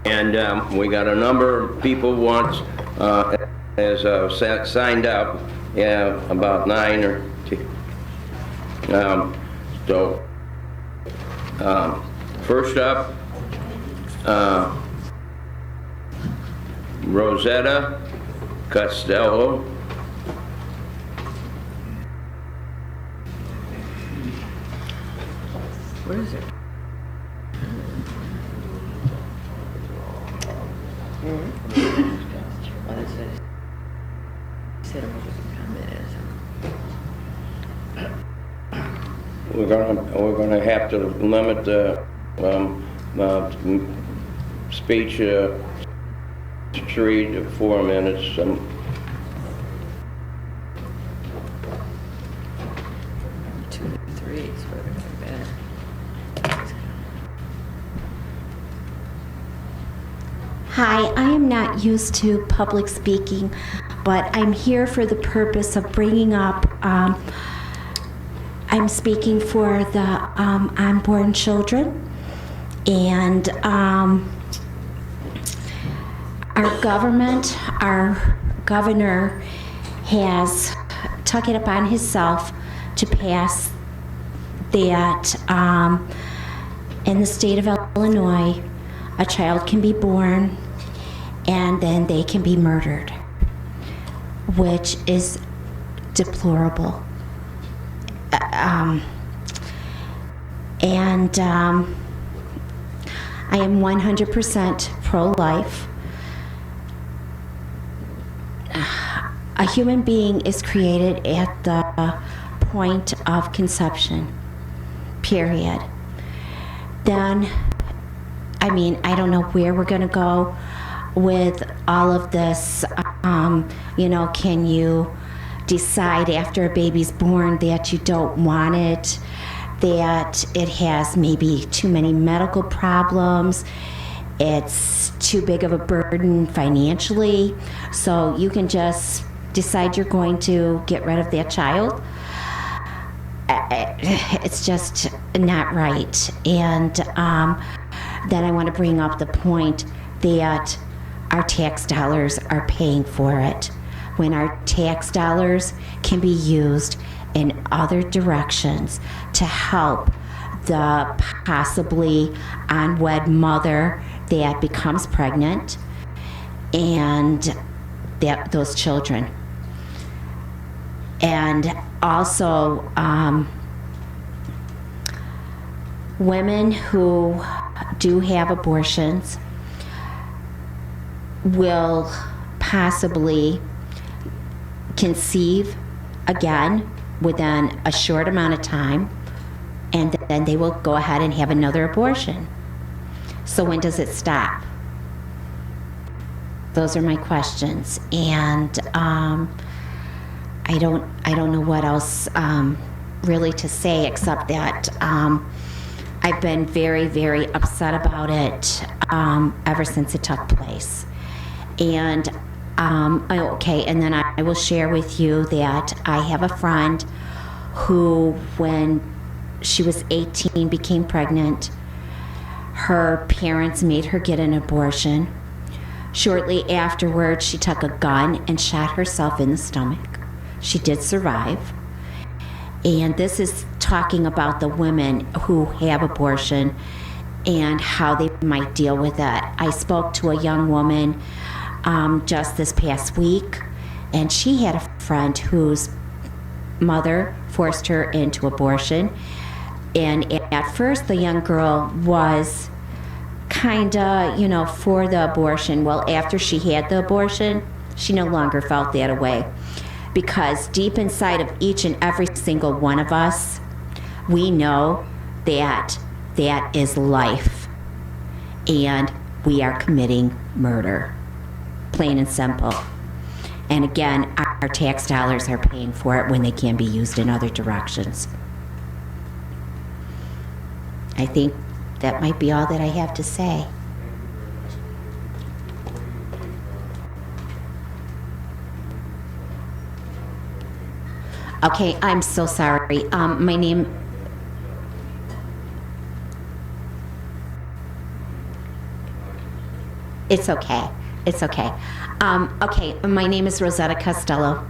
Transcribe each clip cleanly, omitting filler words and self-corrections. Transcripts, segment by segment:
And we got a number of people once signed up, about 9 or 10. First up, Rosetta Costello. What is it? What is it? Said it was a comment. We're gonna have to limit the speech to 3 to 4 minutes. 2 to 3 is what we're bad. Hi, I am not used to public speaking, but I'm here for the purpose of bringing up, I'm speaking for the unborn children, and our government, our governor has took it upon himself to pass that in the state of Illinois, a child can be born and then they can be murdered, which is deplorable. I am 100% pro-life. A human being is created at the point of conception, period. Then, I mean, I don't know where we're going to go with all of this. Can you decide after a baby's born that you don't want it, that it has maybe too many medical problems, it's too big of a burden financially, so you can just decide you're going to get rid of that child? It's just not right. And then I want to bring up the point that our tax dollars are paying for it, when our tax dollars can be used in other directions to help the possibly unwed mother that becomes pregnant and those children. And also women who do have abortions will possibly conceive again within a short amount of time, and then they will go ahead and have another abortion. So when does it stop? Those are my questions, and I don't know what else really to say except that I've been very, very upset about it ever since it took place. And okay, and then I will share with you that I have a friend who, when she was 18, became pregnant. Her parents made her get an abortion. Shortly afterwards, she took a gun and shot herself in the stomach. She did survive. And this is talking about the women who have abortion and how they might deal with it. I spoke to a young woman just this past week, and she had a friend whose mother forced her into abortion. And at first, the young girl was kind of, for the abortion. Well, after she had the abortion, she no longer felt that way. Because deep inside of each and every single one of us, we know that that is life. And we are committing murder. Plain and simple. And again, our tax dollars are paying for it when they can be used in other directions. I think that might be all that I have to say. Okay, I'm so sorry. My name... It's okay. It's okay. Okay, my name is Rosetta Costello.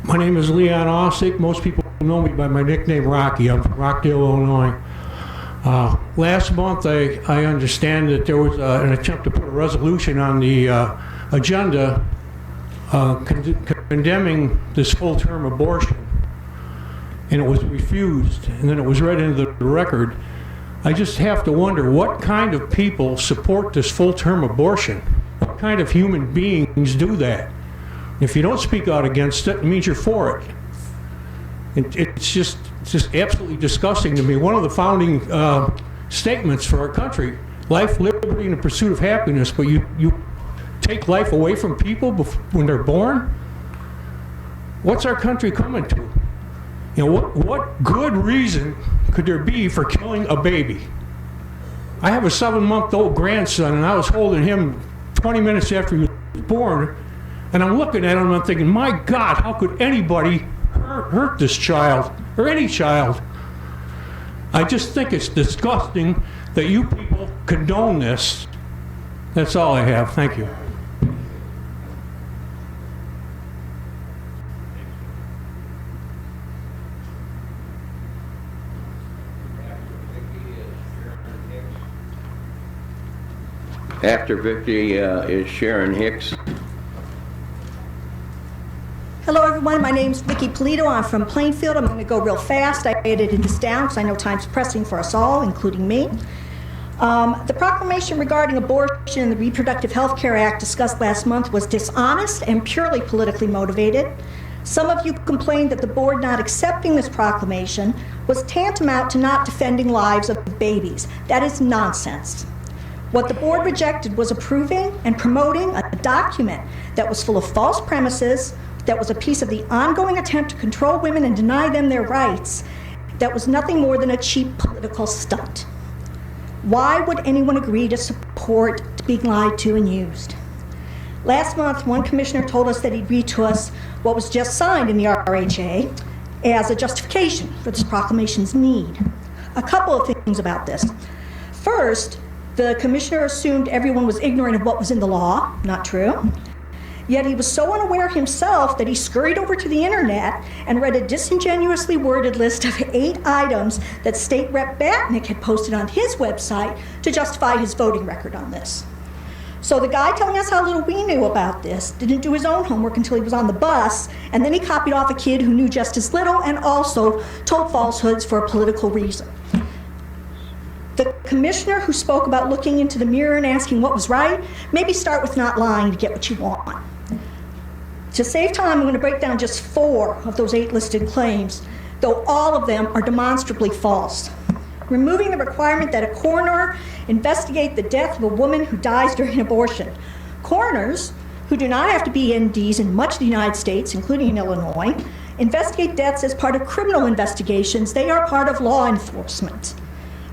My name is Leon Ossick. Most people know me by my nickname Rocky. I'm from Rockdale, Illinois. Last month, I understand that there was an attempt to put a resolution on the agenda condemning this full-term abortion, and it was refused, and then it was read into the record. I just have to wonder what kind of people support this full-term abortion? What kind of human beings do that? If you don't speak out against it, it means you're for it. It's just absolutely disgusting to me. One of the founding statements for our country, life, liberty, and the pursuit of happiness, but you take life away from people when they're born? What's our country coming to? You know, what good reason could there be for killing a baby? I have a 7-month-old grandson, and I was holding him 20 minutes after he was born, and I'm looking at him and I'm thinking, my God, how could anybody hurt this child, or any child? I just think it's disgusting that you people condone this. That's all I have. Thank you. After Vicky is Sharon Hicks. Hello everyone, my name is Vicki Polito. I'm from Plainfield. I'm going to go real fast. I edited this down because I know time's pressing for us all, including me. The proclamation regarding abortion and the Reproductive Health Care Act discussed last month was dishonest and purely politically motivated. Some of you complained that the board not accepting this proclamation was tantamount to not defending lives of babies. That is nonsense. What the board rejected was approving and promoting a document that was full of false premises, that was a piece of the ongoing attempt to control women and deny them their rights, that was nothing more than a cheap political stunt. Why would anyone agree to support being lied to and used? Last month, one commissioner told us that he'd read to us what was just signed in the RHA as a justification for this proclamation's need. A couple of things about this. First, the commissioner assumed everyone was ignorant of what was in the law. Not true. Yet he was so unaware himself that he scurried over to the internet and read a disingenuously worded list of 8 items that State Rep Batnick had posted on his website to justify his voting record on this. So the guy telling us how little we knew about this didn't do his own homework until he was on the bus, and then he copied off a kid who knew just as little and also told falsehoods for a political reason. The commissioner who spoke about looking into the mirror and asking what was right, maybe start with not lying to get what you want. To save time, I'm going to break down just 4 of those 8 listed claims, though all of them are demonstrably false. Removing the requirement that a coroner investigate the death of a woman who dies during an abortion. Coroners, who do not have to be NDs in much of the United States, including in Illinois, investigate deaths as part of criminal investigations. They are part of law enforcement.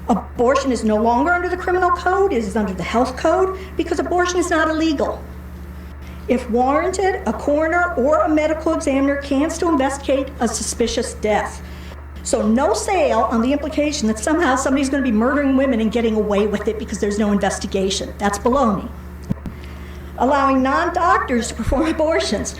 Abortion is no longer under the criminal code, it is under the health code, because abortion is not illegal. If warranted, a coroner or a medical examiner can still investigate a suspicious death. So no sale on the implication that somehow somebody's going to be murdering women and getting away with it because there's no investigation. That's baloney. Allowing non-doctors to perform abortions.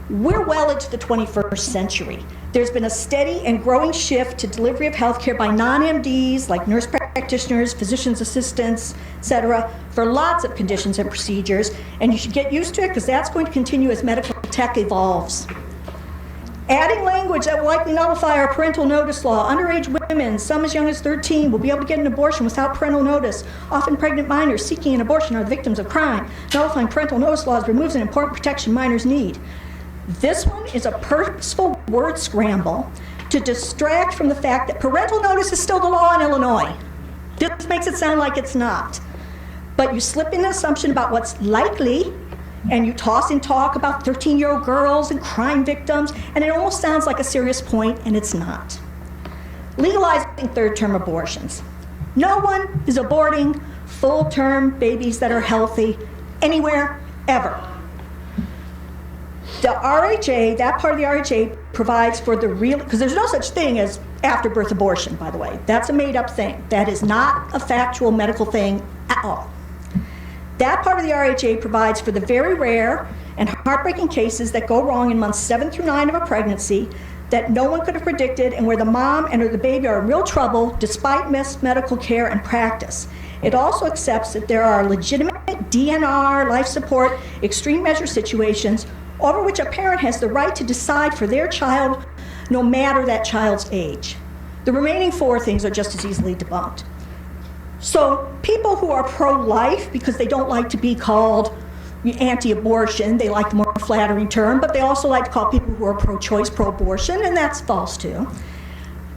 We're well into the 21st century. There's been a steady and growing shift to delivery of healthcare by non-MDs like nurse practitioners, physician's assistants, etc., for lots of conditions and procedures, and you should get used to it because that's going to continue as medical tech evolves. Adding language that will likely nullify our parental notice law. Underage women, some as young as 13, will be able to get an abortion without parental notice. Often pregnant minors seeking an abortion are the victims of crime. Nullifying parental notice laws removes an important protection minors need. This one is a purposeful word scramble to distract from the fact that parental notice is still the law in Illinois. This makes it sound like it's not. But you slip in an assumption about what's likely, and you toss in talk about 13-year-old girls and crime victims, and it almost sounds like a serious point, and it's not. Legalizing third-term abortions. No one is aborting full-term babies that are healthy anywhere, ever. The RHA, that part of the RHA, provides for the real, because there's no such thing as afterbirth abortion, by the way. That's a made-up thing. That is not a factual medical thing at all. That part of the RHA provides for the very rare and heartbreaking cases that go wrong in months 7 through 9 of a pregnancy that no one could have predicted, and where the mom and or the baby are in real trouble despite missed medical care and practice. It also accepts that there are legitimate DNR, life support, extreme measure situations over which a parent has the right to decide for their child no matter that child's age. The remaining 4 things are just as easily debunked. So people who are pro-life, because they don't like to be called anti-abortion, they like the more flattering term, but they also like to call people who are pro-choice pro-abortion, and that's false too.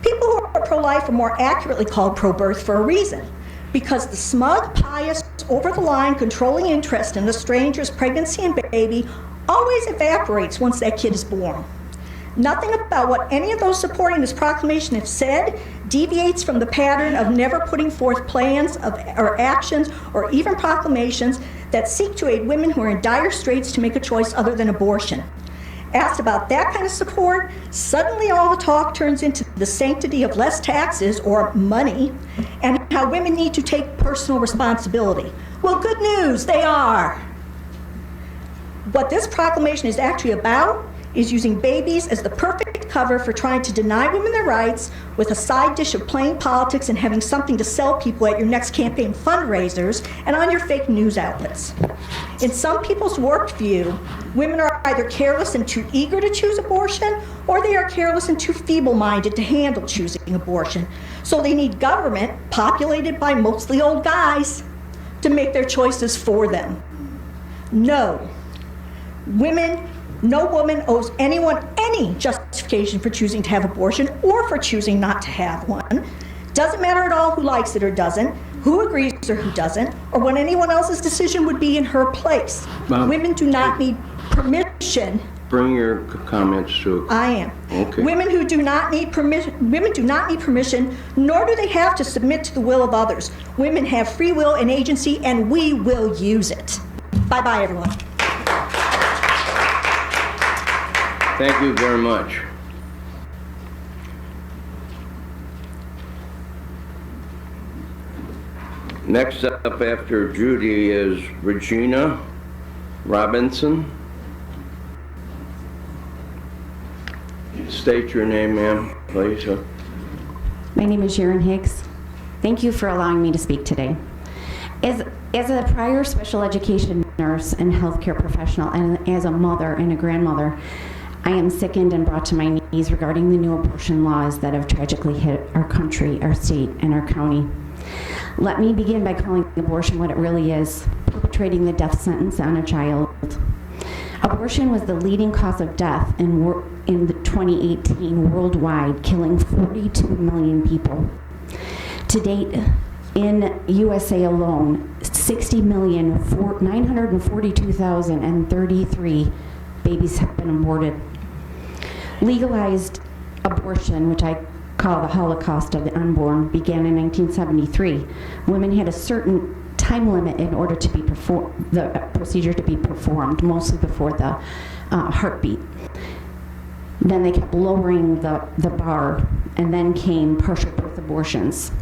People who are pro-life are more accurately called pro-birth for a reason, because the smug, pious, over-the-line, controlling interest in a stranger's pregnancy and baby always evaporates once that kid is born. Nothing about what any of those supporting this proclamation have said deviates from the pattern of never putting forth plans or actions or even proclamations that seek to aid women who are in dire straits to make a choice other than abortion. Asked about that kind of support, suddenly all the talk turns into the sanctity of less taxes or money and how women need to take personal responsibility. Well, good news, they are. What this proclamation is actually about is using babies as the perfect cover for trying to deny women their rights with a side dish of playing politics and having something to sell people at your next campaign fundraisers and on your fake news outlets. In some people's warped view, women are either careless and too eager to choose abortion, or they are careless and too feeble-minded to handle choosing abortion. So they need government, populated by mostly old guys, to make their choices for them. No woman owes anyone any justification for choosing to have abortion or for choosing not to have one. Doesn't matter at all who likes it or doesn't, who agrees or who doesn't, or what anyone else's decision would be in her place. Women do not need permission. Bring your comments to... I am. Okay. Women do not need permission, nor do they have to submit to the will of others. Women have free will and agency, and we will use it. Bye-bye, everyone. Thank you very much. Next up after Judy is Regina Robinson. State your name, ma'am, please. My name is Sharon Hicks. Thank you for allowing me to speak today. As a prior special education nurse and healthcare professional, and as a mother and a grandmother, I am sickened and brought to my knees regarding the new abortion laws that have tragically hit our country, our state, and our county. Let me begin by calling abortion what it really is: perpetrating the death sentence on a child. Abortion was the leading cause of death in the 2018 worldwide, killing 42 million people. To date, in USA alone, 60,942,033 babies have been aborted. Legalized abortion, which I call the Holocaust of the unborn, began in 1973. Women had a certain time limit in order to be the procedure to be performed, mostly before the heartbeat. Then they kept lowering the bar, and then came partial birth abortions,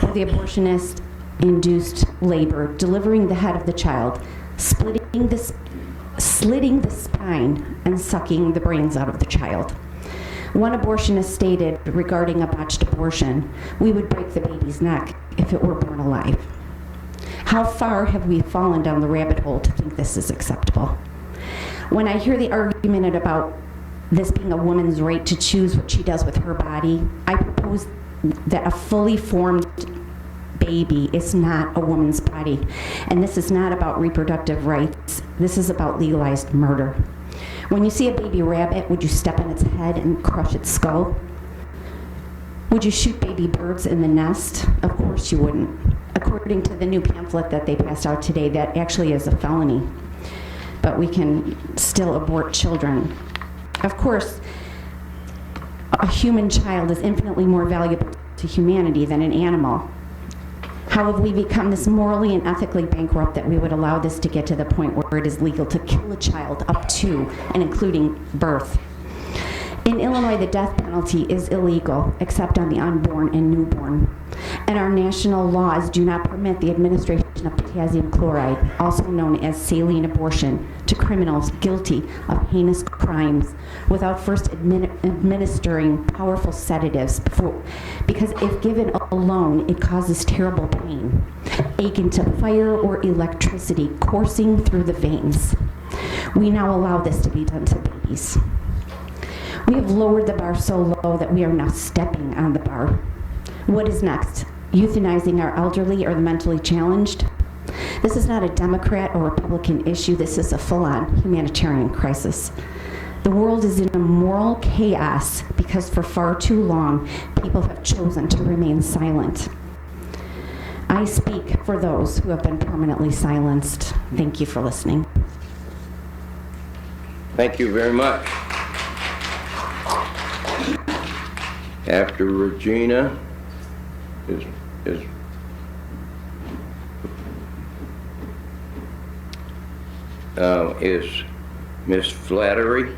where the abortionist induced labor, delivering the head of the child, slitting the spine, and sucking the brains out of the child. One abortionist stated regarding a botched abortion, "We would break the baby's neck if it were born alive." How far have we fallen down the rabbit hole to think this is acceptable? When I hear the argument about this being a woman's right to choose what she does with her body, I propose that a fully formed baby is not a woman's body. And this is not about reproductive rights. This is about legalized murder. When you see a baby rabbit, would you step on its head and crush its skull? Would you shoot baby birds in the nest? Of course you wouldn't. According to the new pamphlet that they passed out today, that actually is a felony. But we can still abort children. Of course, a human child is infinitely more valuable to humanity than an animal. How have we become this morally and ethically bankrupt that we would allow this to get to the point where it is legal to kill a child up to and including birth? In Illinois, the death penalty is illegal, except on the unborn and newborn. And our national laws do not permit the administration of potassium chloride, also known as saline abortion, to criminals guilty of heinous crimes without first administering powerful sedatives because if given alone, it causes terrible pain, akin to fire or electricity coursing through the veins. We now allow this to be done to babies. We have lowered the bar so low that we are now stepping on the bar. What is next? Euthanizing our elderly or the mentally challenged? This is not a Democrat or Republican issue. This is a full-on humanitarian crisis. The world is in a moral chaos because for far too long, people have chosen to remain silent. I speak for those who have been permanently silenced. Thank you for listening. Thank you very much. After Regina is Miss Flattery.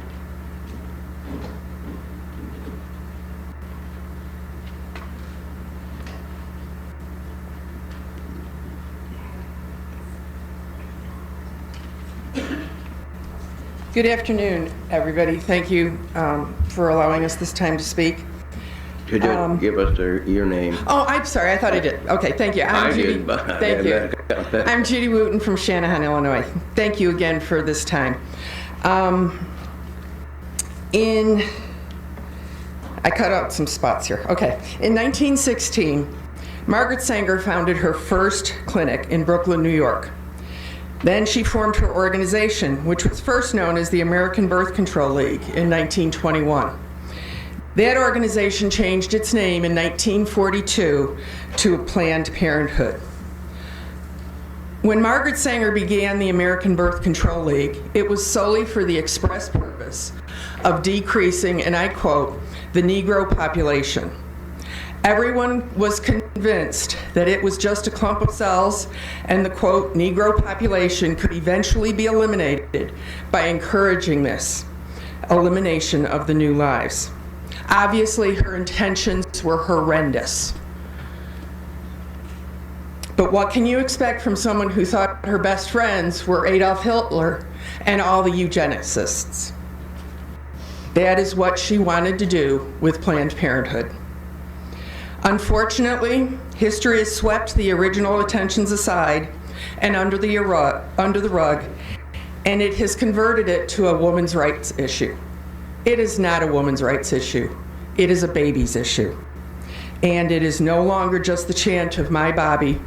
Good afternoon, everybody. Thank you for allowing us this time to speak. Could you give us your name? Oh, I'm sorry. I thought I did. Okay, thank you. I did, but Thank you. I'm Judy Wooten from Shanahan, Illinois. Thank you again for this time. I cut out some spots here. Okay. In 1916, Margaret Sanger founded her first clinic in Brooklyn, New York. Then she formed her organization, which was first known as the American Birth Control League in 1921. That organization changed its name in 1942 to Planned Parenthood. When Margaret Sanger began the American Birth Control League, it was solely for the express purpose of decreasing, and I quote, the Negro population. Everyone was convinced that it was just a clump of cells and the, quote, Negro population could eventually be eliminated by encouraging this elimination of the new lives. Obviously, her intentions were horrendous. But what can you expect from someone who thought her best friends were Adolf Hitler and all the eugenicists? That is what she wanted to do with Planned Parenthood. Unfortunately, history has swept the original intentions aside and under the rug, and it has converted it to a woman's rights issue. It is not a woman's rights issue. It is a baby's issue. And it is no longer just the chant of my body,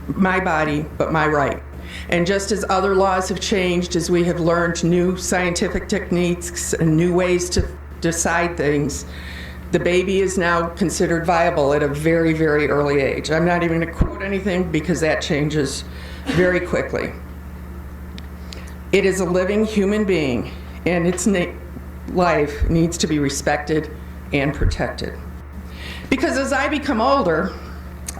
but my right. And just as other laws have changed, as we have learned new scientific techniques and new ways to decide things, the baby is now considered viable at a very, very early age. I'm not even going to quote anything because that changes very quickly. It is a living human being, and its life needs to be respected and protected. Because as I become older,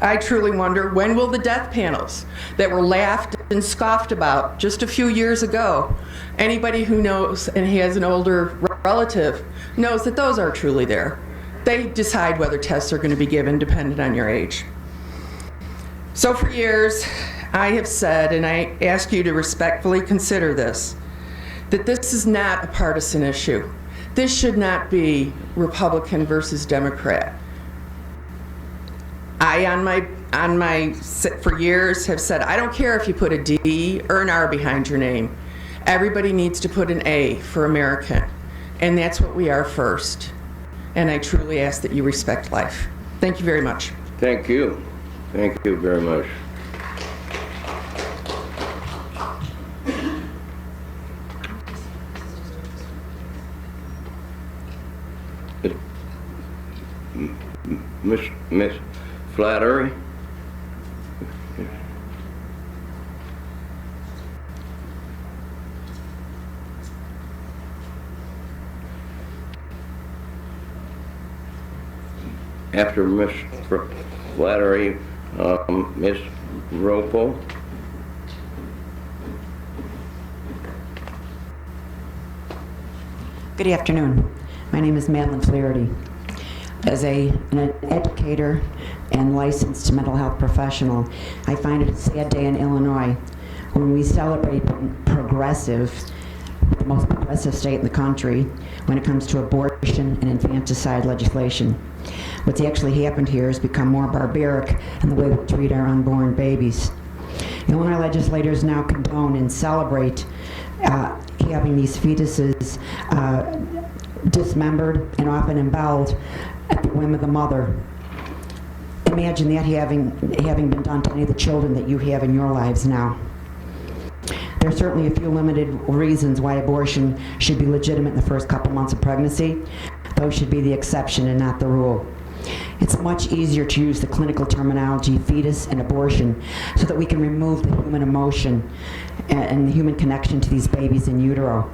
I truly wonder, when will the death panels that were laughed and scoffed about just a few years ago, anybody who knows and has an older relative knows that those are truly there. They decide whether tests are going to be given dependent on your age. So for years, I have said, and I ask you to respectfully consider this, that this is not a partisan issue. This should not be Republican versus Democrat. I, for years, have said, I don't care if you put a D or an R behind your name. Everybody needs to put an A for American. and that's what we are first. And I truly ask that you respect life. Thank you very much. Thank you. Thank you very much. Miss Flattery? After Miss Flattery, Miss Ropo? Good afternoon. My name is Madeline Flaherty. As an educator and licensed mental health professional, I find it a sad day in Illinois when we celebrate progressive, the most progressive state in the country, when it comes to abortion and infanticide legislation. What's actually happened here has become more barbaric in the way we treat our unborn babies. Illinois legislators now condone and celebrate having these fetuses dismembered and often emboweled at the whim of the mother. Imagine that having been done to any of the children that you have in your lives now. There are certainly a few limited reasons why abortion should be legitimate in the first couple months of pregnancy. Those should be the exception and not the rule. It's much easier to use the clinical terminology fetus and abortion so that we can remove the human emotion and the human connection to these babies in utero.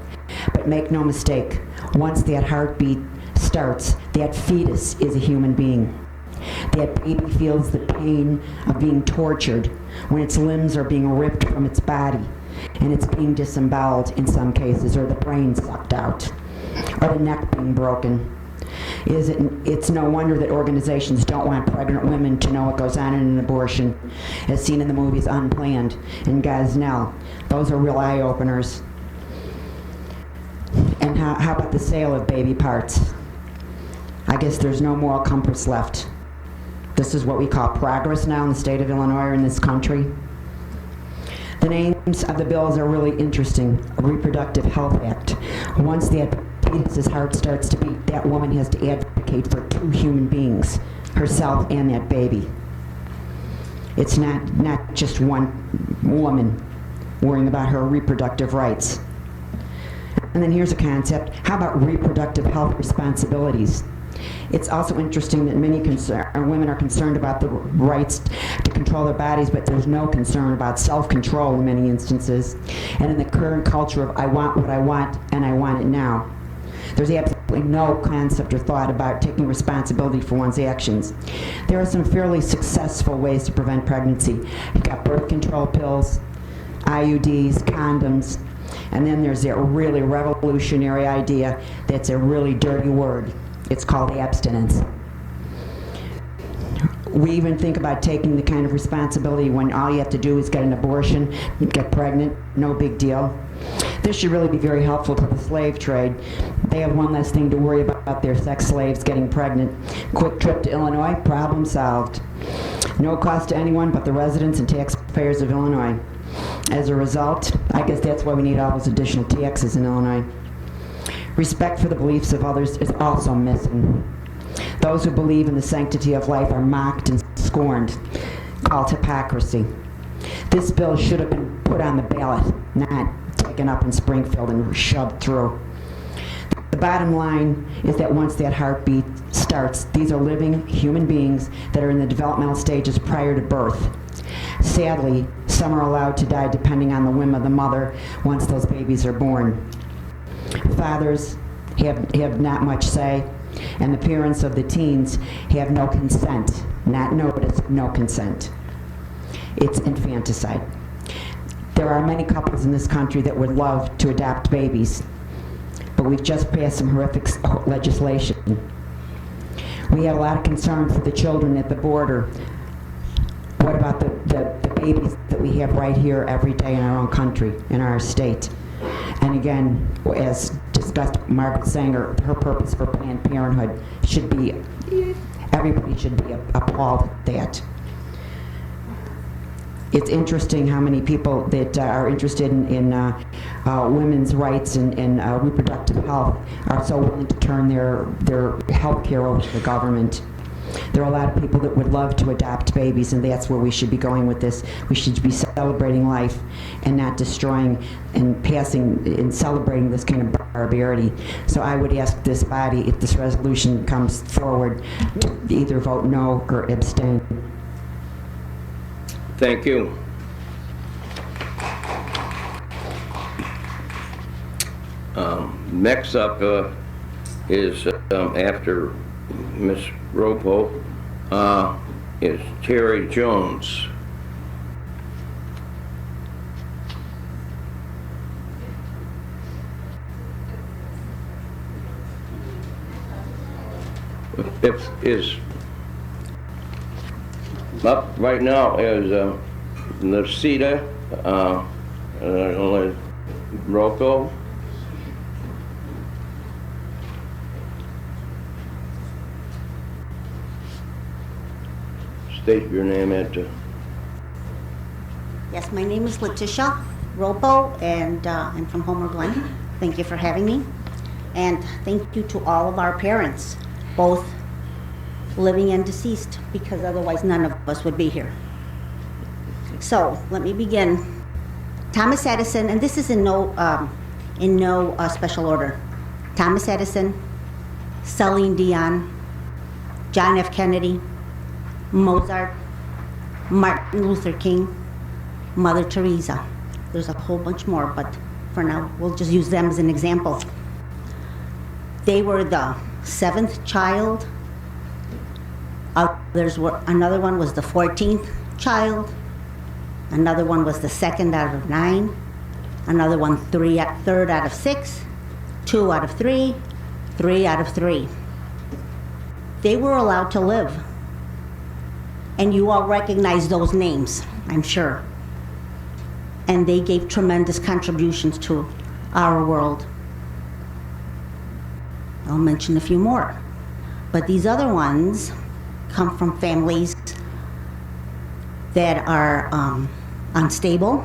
But make no mistake, once that heartbeat starts, that fetus is a human being. That baby feels the pain of being tortured when its limbs are being ripped from its body and it's being disemboweled in some cases, or the brain sucked out, or the neck being broken. It's no wonder that organizations don't want pregnant women to know what goes on in an abortion, as seen in the movies Unplanned and Gosnell. Those are real eye-openers. And how about the sale of baby parts? I guess there's no moral compass left. This is what we call progress now in the state of Illinois or in this country. The names of the bills are really interesting. A Reproductive Health Act. Once that fetus's heart starts to beat, that woman has to advocate for two human beings, herself and that baby. It's not just one woman worrying about her reproductive rights. And then here's a concept. How about reproductive health responsibilities? It's also interesting that many women are concerned about the rights to control their bodies, but there's no concern about self-control in many instances. And in the current culture of I want what I want and I want it now, there's absolutely no concept or thought about taking responsibility for one's actions. There are some fairly successful ways to prevent pregnancy. You've got birth control pills, IUDs, condoms, and then there's that really revolutionary idea that's a really dirty word. It's called abstinence. We even think about taking the kind of responsibility when all you have to do is get an abortion, get pregnant, no big deal. This should really be very helpful to the slave trade. They have one less thing to worry about their sex slaves getting pregnant. Quick trip to Illinois, problem solved. No cost to anyone but the residents and taxpayers of Illinois. As a result, I guess that's why we need all those additional taxes in Illinois. Respect for the beliefs of others is also missing. Those who believe in the sanctity of life are mocked and scorned, called hypocrisy. This bill should have been put on the ballot, not taken up in Springfield and shoved through. The bottom line is that once that heartbeat starts, these are living human beings that are in the developmental stages prior to birth. Sadly, some are allowed to die depending on the whim of the mother once those babies are born. Fathers have not much say, and the parents of the teens have no consent, not notice, no consent. It's infanticide. There are many couples in this country that would love to adopt babies, but we've just passed some horrific legislation. We have a lot of concern for the children at the border. What about the babies that we have right here every day in our own country, in our state? And again, as discussed, Margaret Sanger, her purpose for Planned Parenthood should be, everybody should be appalled at that. It's interesting how many people that are interested in women's rights and reproductive health are so willing to turn their health care over to the government. There are a lot of people that would love to adopt babies, and that's where we should be going with this. We should be celebrating life and not destroying and passing and celebrating this kind of barbarity. So I would ask this body, if this resolution comes forward, to either vote no or abstain. Thank you. Next up is after Ms. Ropo is Terry Jones. Is up right now is Lucida Rocco. State your name at Yes, my name is Letitia Ropo, and I'm from Homer Glen. Thank you for having me. And thank you to all of our parents, both living and deceased, because otherwise none of us would be here. So let me begin. Thomas Edison, and this is in no special order. Thomas Edison, Celine Dion, John F. Kennedy, Mozart, Martin Luther King, Mother Teresa. There's a whole bunch more, but for now, we'll just use them as an example. They were the 7th child. Another one was the 14th child. Another one was the 2nd out of 9. Another one, 3rd out of 6. 2 out of 3. 3 out of 3. They were allowed to live. And you all recognize those names, I'm sure. And they gave tremendous contributions to our world. I'll mention a few more. But these other ones come from families that are unstable,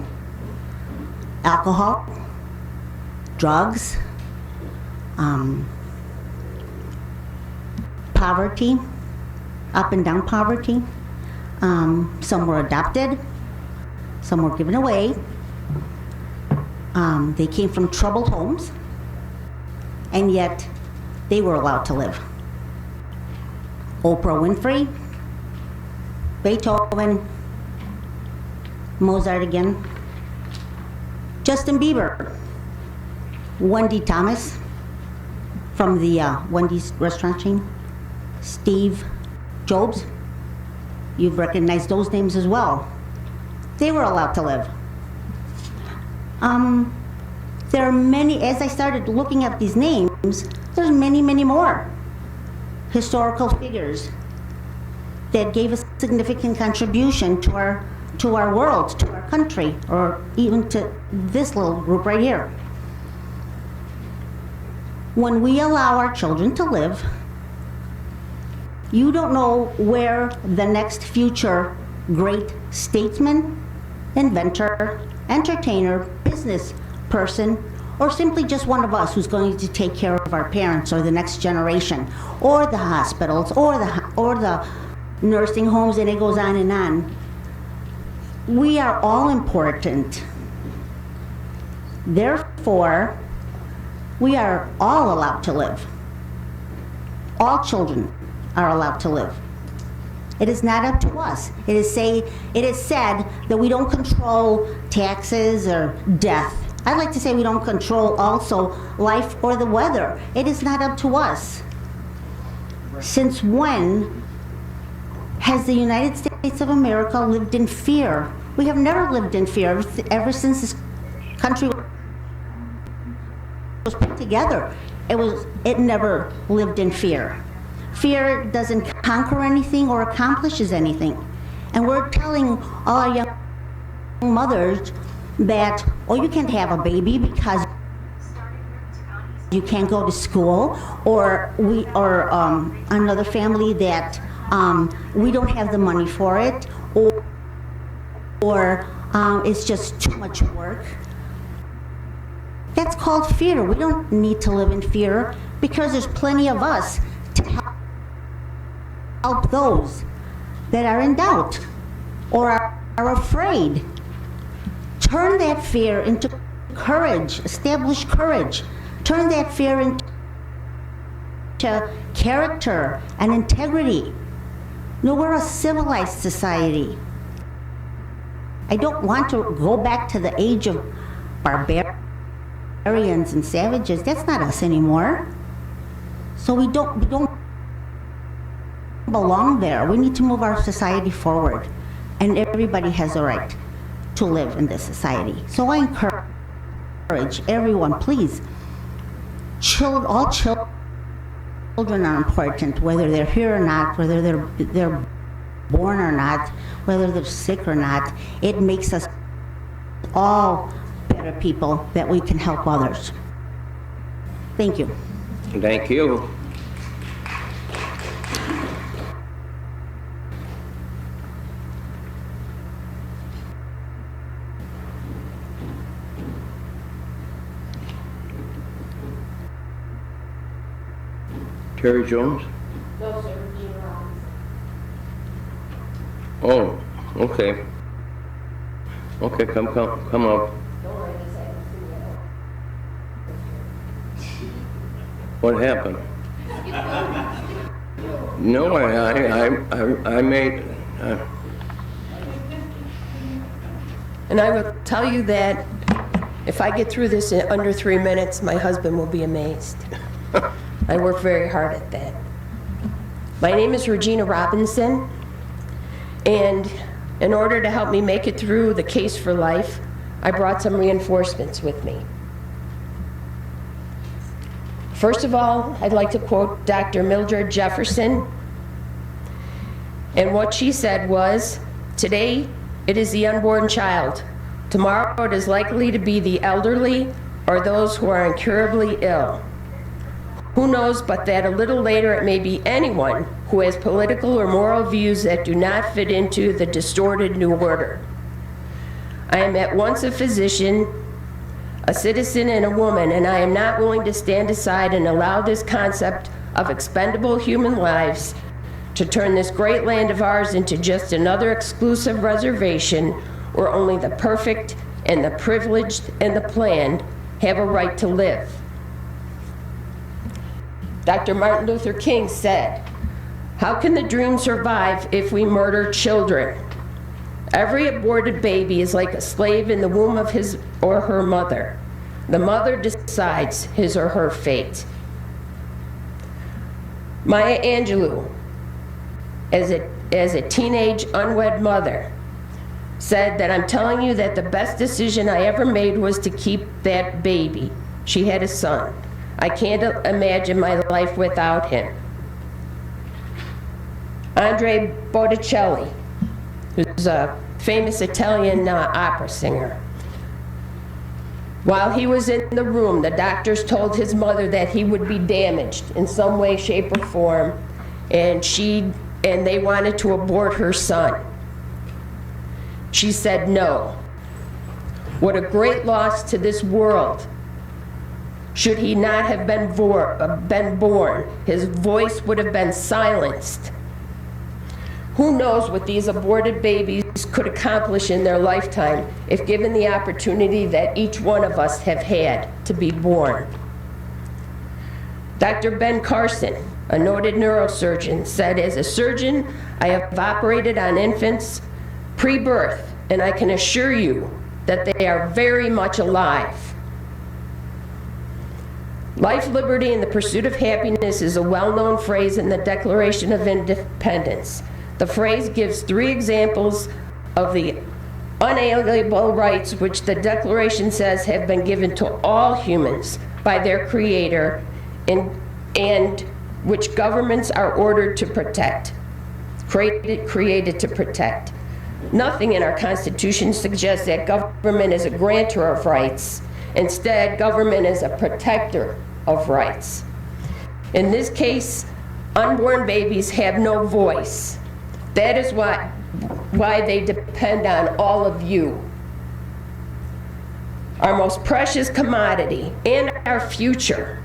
alcohol, drugs, poverty, up and down poverty. Some were adopted, some were given away. They came from troubled homes, and yet they were allowed to live. Oprah Winfrey, Beethoven, Mozart again, Justin Bieber, Wendy Thomas from the Wendy's restaurant chain, Steve Jobs. You've recognized those names as well. They were allowed to live. There are many, as I started looking at these names, there's many, many more historical figures that gave a significant contribution to our world, to our country, or even to this little group right here. When we allow our children to live, you don't know where the next future great statesman, inventor, entertainer, business person, or simply just one of us who's going to take care of our parents or the next generation, or the hospitals, or the nursing homes, and it goes on and on. We are all important. Therefore, we are all allowed to live. All children are allowed to live. It is not up to us. It is said that we don't control taxes or death. I'd like to say we don't control also life or the weather. It is not up to us. Since when has the United States of America lived in fear? We have never lived in fear ever since this country was put together. It never lived in fear. Fear doesn't conquer anything or accomplishes anything. And we're telling all our young mothers that, oh, you can't have a baby because you can't go to school, or another family that we don't have the money for it, or it's just too much work. That's called fear. We don't need to live in fear because there's plenty of us to help those that are in doubt or are afraid. Turn that fear into courage. Establish courage. Turn that fear into character and integrity. No, we're a civilized society. I don't want to go back to the age of barbarians and savages. That's not us anymore. So we don't belong there. We need to move our society forward. And everybody has a right to live in this society. So I encourage everyone, please, all children are important, whether they're here or not, whether they're born or not, whether they're sick or not. It makes us all better people that we can help others. Thank you. Thank you. Terry Jones? No, sir, Regina Robinson. Oh, okay. Okay, come up. Don't worry, this What happened? No, I made, And I will tell you that if I get through this in under 3 minutes, my husband will be amazed. I work very hard at that. My name is Regina Robinson, and in order to help me make it through the case for life, I brought some reinforcements with me. First of all, I'd like to quote Dr. Mildred Jefferson, and what she said was, "Today it is the unborn child. Tomorrow it is likely to be the elderly or those who are incurably ill. Who knows but that a little later it may be anyone who has political or moral views that do not fit into the distorted new order. I am at once a physician, a citizen, and a woman, and I am not willing to stand aside and allow this concept of expendable human lives to turn this great land of ours into just another exclusive reservation where only the perfect and the privileged and the planned have a right to live." Dr. Martin Luther King said, "How can the dream survive if we murder children? Every aborted baby is like a slave in the womb of his or her mother. The mother decides his or her fate." Maya Angelou, as a teenage unwed mother, said that, "I'm telling you that the best decision I ever made was to keep that baby." She had a son. "I can't imagine my life without him." Andrea Botticelli, who's a famous Italian opera singer. While he was in the room, the doctors told his mother that he would be damaged in some way, shape, or form, and they wanted to abort her son. She said no. What a great loss to this world. Should he not have been born, his voice would have been silenced. Who knows what these aborted babies could accomplish in their lifetime if given the opportunity that each one of us have had to be born. Dr. Ben Carson, a noted neurosurgeon, said, "As a surgeon, I have operated on infants pre-birth, and I can assure you that they are very much alive." Life, liberty, and the pursuit of happiness is a well-known phrase in the Declaration of Independence. The phrase gives 3 examples of the unalienable rights which the Declaration says have been given to all humans by their Creator and which governments are ordered to protect, created to protect. Nothing in our Constitution suggests that government is a grantor of rights. Instead, government is a protector of rights. In this case, unborn babies have no voice. That is why they depend on all of you. our most precious commodity, and our future.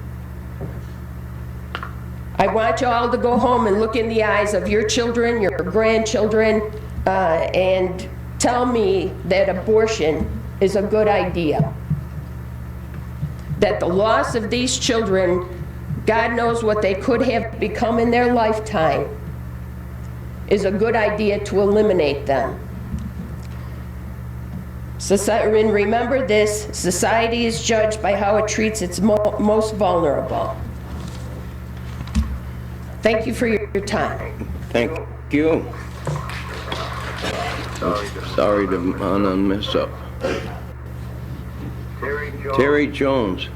I want you all to go home and look in the eyes of your children, your grandchildren, and tell me that abortion is a good idea. That the loss of these children, God knows what they could have become in their lifetime, is a good idea to eliminate them. And remember this, society is judged by how it treats its most vulnerable. Thank you for your time. Thank you. Sorry to mess up. Terry Jones.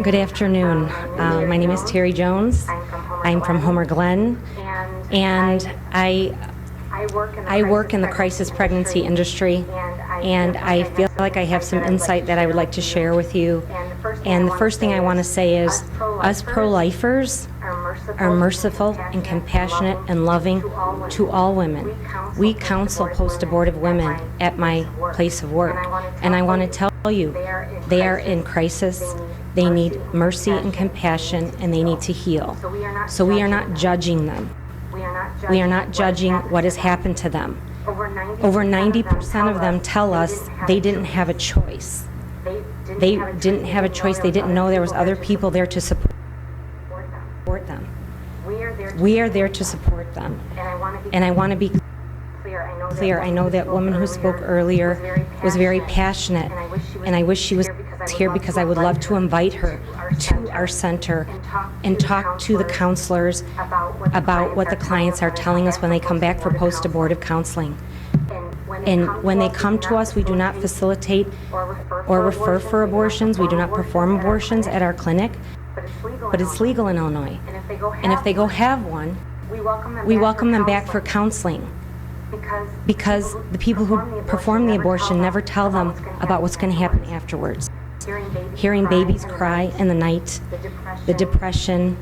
Good afternoon. My name is Terry Jones. I'm from Homer Glen, and I work in the crisis pregnancy industry, and I feel like I have some insight that I would like to share with you. And the first thing I want to say is, us pro-lifers are merciful and compassionate and loving to all women. We counsel post-abortive women at my place of work, and I want to tell you, they are in crisis. They need mercy and compassion, and they need to heal. So we are not judging them. We are not judging what has happened to them. Over 90% of them tell us they didn't have a choice. They didn't have a choice. They didn't know there was other people there to support them. We are there to support them. And I want to be clear. I know that woman who spoke earlier was very passionate, and I wish she was here because I would love to invite her to our center and talk to the counselors about what the clients are telling us when they come back for post-abortive counseling. And when they come to us, we do not facilitate or refer for abortions. We do not perform abortions at our clinic, but it's legal in Illinois. And if they go have one, we welcome them back for counseling, because the people who perform the abortion never tell them about what's going to happen afterwards. Hearing babies cry in the night, the depression,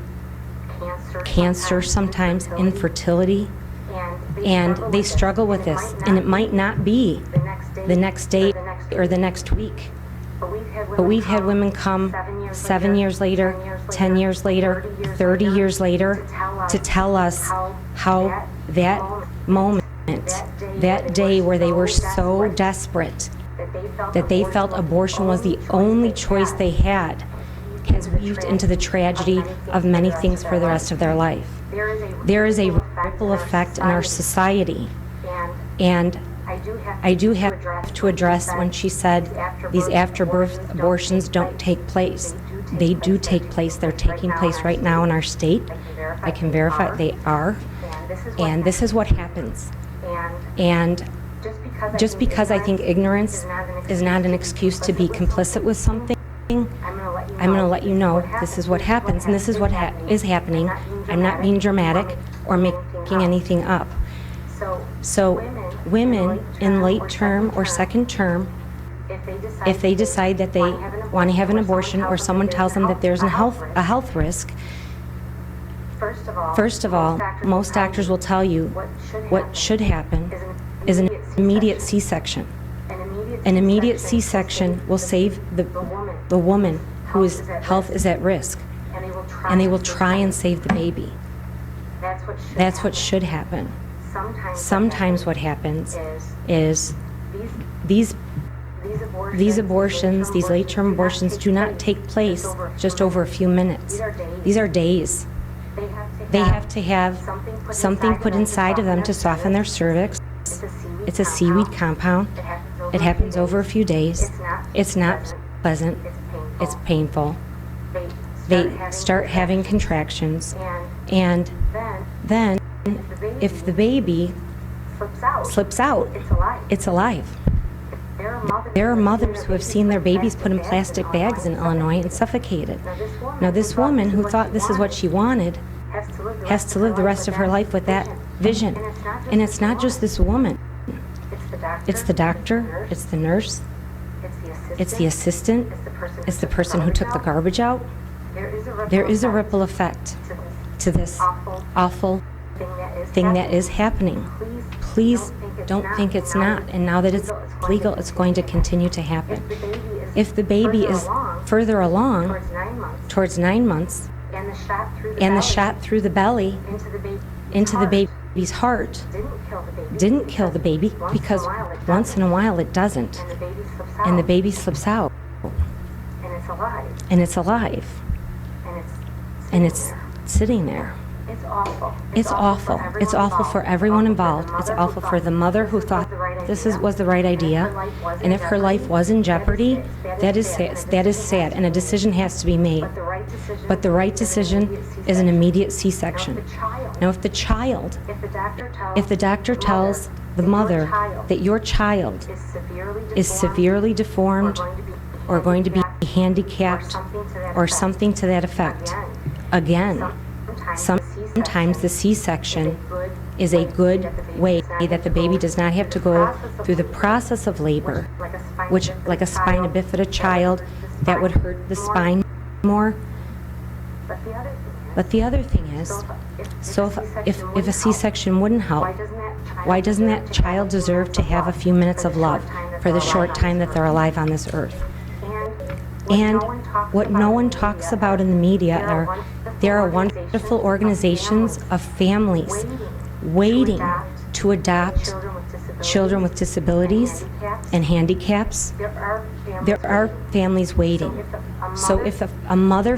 cancer sometimes, infertility, and they struggle with this, and it might not be the next day or the next week. But we've had women come 7 years later, 10 years later, 30 years later to tell us how that moment, that day where they were so desperate that they felt abortion was the only choice they had, has weaved into the tragedy of many things for the rest of their life. There is a ripple effect in our society, and I do have to address when she said these afterbirth abortions don't take place. They do take place. They're taking place right now in our state. I can verify they are, and this is what happens. And just because I think ignorance is not an excuse to be complicit with something, I'm going to let you know this is what happens, and this is what is happening. I'm not being dramatic or making anything up. So women in late term or second term, if they decide that they want to have an abortion, or someone tells them that there's a health risk, first of all, most doctors will tell you what should happen is an immediate C-section. An immediate C-section will save the woman whose health is at risk, and they will try and save the baby. That's what should happen. Sometimes what happens is these abortions, these late-term abortions, do not take place just over a few minutes. These are days. They have to have something put inside of them to soften their cervix. It's a seaweed compound. It happens over a few days. It's not pleasant. It's painful. They start having contractions, and then if the baby slips out, it's alive. There are mothers who have seen their babies put in plastic bags in Illinois and suffocated. Now this woman who thought this is what she wanted has to live the rest of her life with that vision. And it's not just this woman. It's the doctor, it's the nurse, it's the assistant, it's the person who took the garbage out. There is a ripple effect to this awful thing that is happening. Please don't think it's not. And now that it's legal, it's going to continue to happen. If the baby is further along, towards 9 months, and the shot through the belly into the baby's heart didn't kill the baby, because once in a while it doesn't, and the baby slips out, and it's alive, and it's sitting there. It's awful. It's awful for everyone involved. It's awful for the mother who thought was the right idea, and if her life was in jeopardy, that is sad, and a decision has to be made. But the right decision is an immediate C-section. Now, if the doctor tells the mother that your child is severely deformed or going to be handicapped or something to that effect, again, sometimes the C-section is a good way that the baby does not have to go through the process of labor, which, like a spina bifida child, that would hurt the spine more. But the other thing is, so if a C-section wouldn't help, why doesn't that child deserve to have a few minutes of love for the short time that they're alive on this earth? And what no one talks about in the media are there are wonderful organizations of families waiting to adopt children with disabilities and handicaps. There are families waiting. So if a mother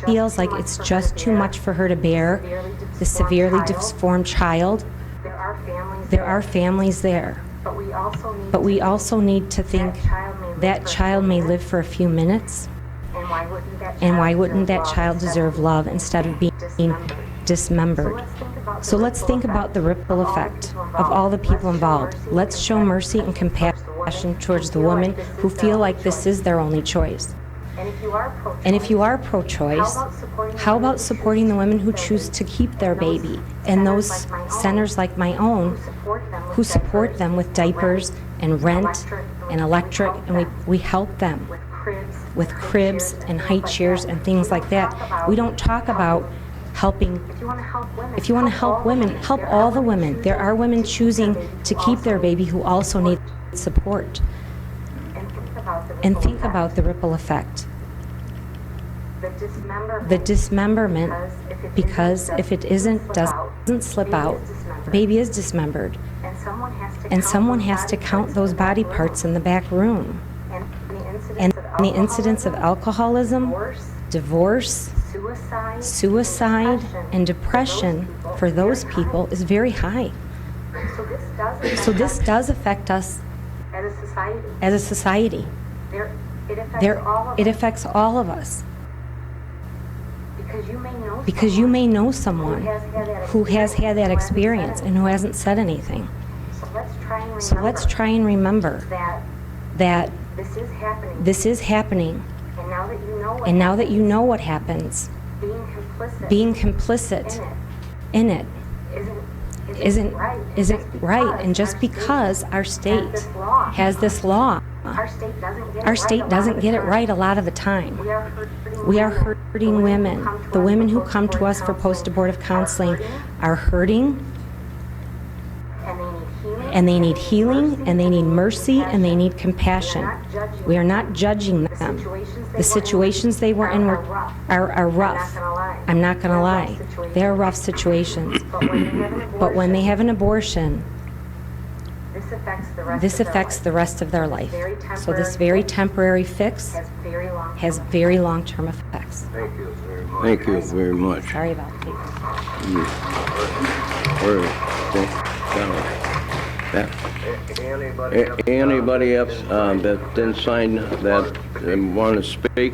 feels like it's just too much for her to bear, the severely deformed child, there are families there. But we also need to think that child may live for a few minutes, and why wouldn't that child deserve love instead of being dismembered? So let's think about the ripple effect of all the people involved. Let's show mercy and compassion towards the women who feel like this is their only choice. And if you are pro-choice, how about supporting the women who choose to keep their baby, and those centers like my own who support them with diapers and rent and electric, and we help them with cribs and height chairs and things like that. We don't talk about helping. If you want to help women, help all the women. There are women choosing to keep their baby who also need support. And think about the ripple effect. The dismemberment, because if it doesn't slip out, the baby is dismembered. And someone has to count those body parts in the back room. And the incidence of alcoholism, divorce, suicide, and depression for those people is very high. So this does affect us as a society. It affects all of us. Because you may know someone who has had that experience and who hasn't said anything. So let's try and remember that this is happening. And now that you know what happens, being complicit in it isn't right. And just because our state has this law, our state doesn't get it right a lot of the time. We are hurting women. The women who come to us for post-abortive counseling are hurting, and they need healing, and they need mercy, and they need compassion. We are not judging them. The situations they were in are rough. I'm not going to lie. They are rough situations. But when they have an abortion, this affects the rest of their life. So this very temporary fix has very long-term effects. Thank you very much. Sorry about Anybody else that didn't sign that want to speak?